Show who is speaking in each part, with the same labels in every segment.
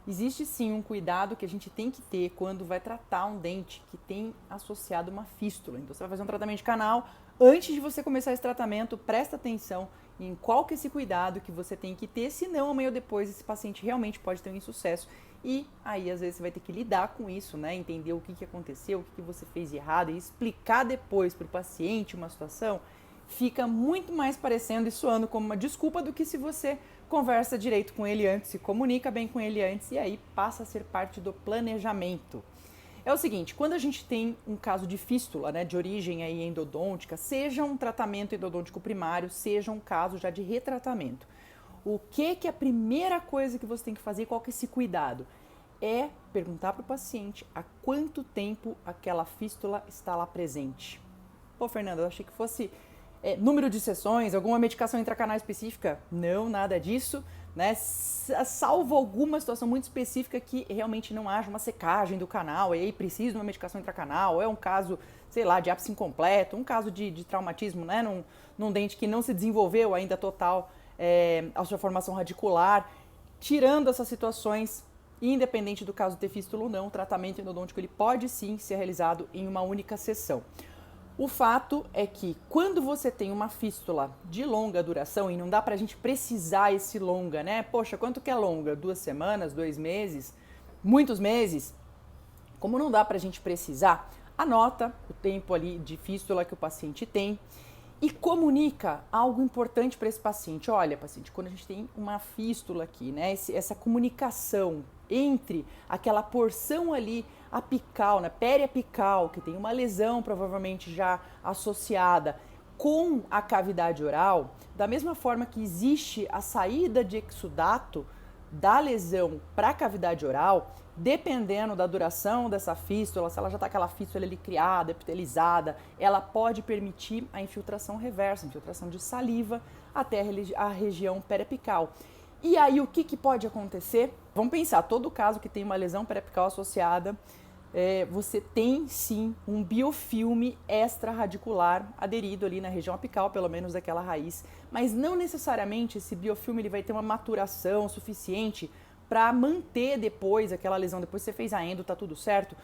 Speaker 1: existe sim um cuidado que a gente tem que ter quando vai tratar um dente que tem associado uma fístula. Então você vai fazer um tratamento de canal, antes de você começar esse tratamento, presta atenção em qual que é esse cuidado que você tem que ter, senão amanhã ou depois esse paciente realmente pode ter um insucesso. E aí às vezes você vai ter que lidar com isso, né? Entender o que aconteceu, o que você fez de errado e explicar depois para o paciente uma situação, fica muito mais parecendo e soando como uma desculpa do que se você conversa direito com ele antes, se comunica bem com ele antes e aí passa a ser parte do planejamento. É o seguinte, quando a gente tem um caso de fístula, né, de origem aí endodôntica, seja um tratamento endodôntico primário, seja um caso já de retratamento, o que é a primeira coisa que você tem que fazer, qual que é esse cuidado? É perguntar para o paciente há quanto tempo aquela fístula está lá presente. Pô, Fernanda, eu achei que fosse número de sessões, alguma medicação intracanal específica? Não, nada disso, né? Salvo alguma situação muito específica que realmente não haja uma secagem do canal, e aí precisa de uma medicação intracanal, é um caso, sei lá, de ápice incompleto, um caso de traumatismo, né? Num dente que não se desenvolveu ainda total a sua formação radicular. Tirando essas situações, independente do caso ter fístula ou não, o tratamento endodôntico ele pode sim ser realizado em uma única sessão. O fato é que quando você tem uma fístula de longa duração, e não dá pra gente precisar esse longa, né? Poxa, quanto que é longa? 2 semanas, 2 meses, muitos meses? Como não dá pra gente precisar, anota o tempo ali de fístula que o paciente tem e comunica algo importante para esse paciente. Olha, paciente, quando a gente tem uma fístula aqui, né? Essa comunicação entre aquela porção ali apical, né, periapical, que tem uma lesão provavelmente já associada com a cavidade oral, da mesma forma que existe a saída de exudato da lesão para a cavidade oral, dependendo da duração dessa fístula, se ela já está aquela fístula ali criada, epitelizada, ela pode permitir a infiltração reversa, infiltração de saliva até a região periapical. E aí o que pode acontecer? Vamos pensar, todo caso que tem uma lesão periapical associada, você tem sim um biofilme extraradicular aderido ali na região apical, pelo menos daquela raiz, mas não necessariamente esse biofilme ele vai ter uma maturação suficiente para manter depois aquela lesão, depois que você fez a endo, tá tudo certo,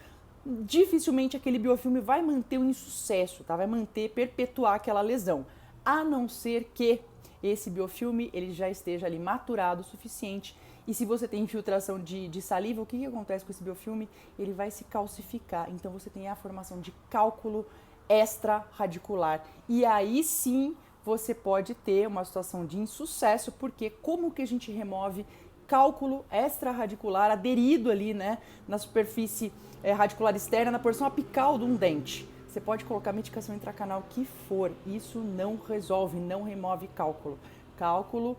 Speaker 1: dificilmente aquele biofilme vai manter o insucesso, tá? Vai manter, perpetuar aquela lesão, a não ser que esse biofilme ele já esteja ali maturado o suficiente. E se você tem infiltração de saliva, o que acontece com esse biofilme? Ele vai se calcificar, então você tem a formação de cálculo extraradicular. E aí sim você pode ter uma situação de insucesso, porque como que a gente remove cálculo extraradicular aderido ali, né, na superfície radicular externa, na porção apical de um dente? Você pode colocar medicação intracanal que for, isso não resolve, não remove cálculo. Cálculo,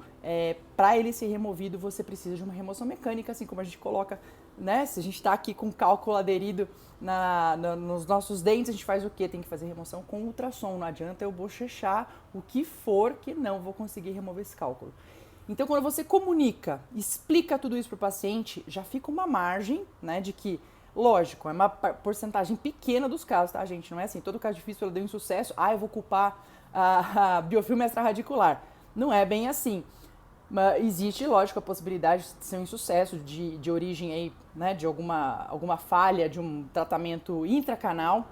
Speaker 1: para ele ser removido, você precisa de uma remoção mecânica, assim como a gente coloca, né? Se a gente está aqui com cálculo aderido nos nossos dentes, a gente faz o quê? Tem que fazer remoção com ultrassom, não adianta eu bochechar o que for que não vou conseguir remover esse cálculo. Então, quando você comunica, explica tudo isso para o paciente, já fica uma margem, né, de que, lógico, é uma porcentagem pequena dos casos, tá, gente? Não é assim, todo caso de fístula deu insucesso, eu vou culpar a biofilme extraradicular. Não é bem assim. Mas existe, lógico, a possibilidade de ser um insucesso de origem aí, né, de alguma falha de um tratamento intracanal,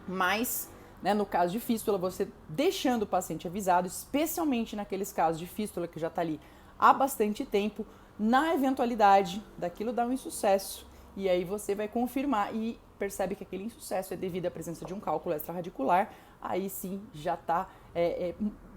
Speaker 1: mas, né, no caso de fístula, você deixando o paciente avisado, especialmente naqueles casos de fístula que já está ali há bastante tempo, na eventualidade daquilo dar um insucesso, e aí você vai confirmar e percebe que aquele insucesso é devido à presença de um cálculo extraradicular, aí sim já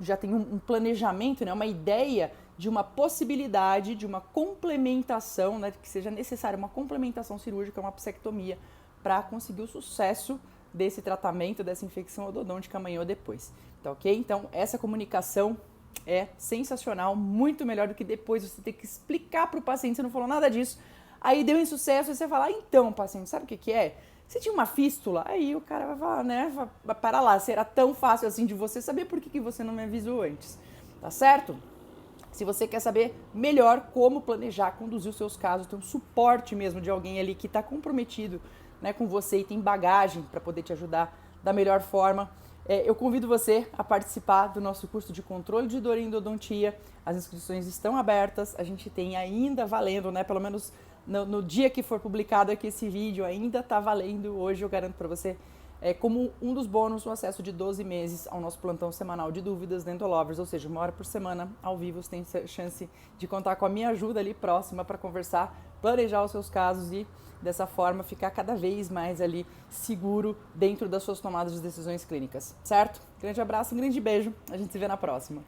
Speaker 1: já tem um planejamento, né, uma ideia de uma possibilidade de uma complementação, né, que seja necessária uma complementação cirúrgica, uma apsectomia, para conseguir o sucesso desse tratamento, dessa infecção odontica amanhã ou depois. Tá ok? Então, essa comunicação é sensacional, muito melhor do que depois você ter que explicar para o paciente, você não falou nada disso, aí deu insucesso e você fala, então, paciente, sabe o que é? Você tinha uma fístula? Aí o cara vai falar, né, para lá, se era tão fácil assim de você saber, por que você não me avisou antes? Tá certo? Se você quer saber melhor como planejar, conduzir os seus casos, ter um suporte mesmo de alguém ali que está comprometido, né, com você e tem bagagem para poder te ajudar da melhor forma, eu convido você a participar do nosso curso de controle de dor e endodontia. As inscrições estão abertas, a gente tem ainda valendo, né, pelo menos no dia que for publicado aqui esse vídeo, ainda está valendo. Hoje eu garanto para você, como um dos bônus, o acesso de 12 meses ao nosso plantão semanal de dúvidas Dental Lovers, ou seja, 1 hora por semana ao vivo. Você tem chance de contar com a minha ajuda ali próxima para conversar, planejar os seus casos e dessa forma ficar cada vez mais ali seguro dentro das suas tomadas de decisões clínicas, certo? Grande abraço, um grande beijo, a gente se vê na próxima.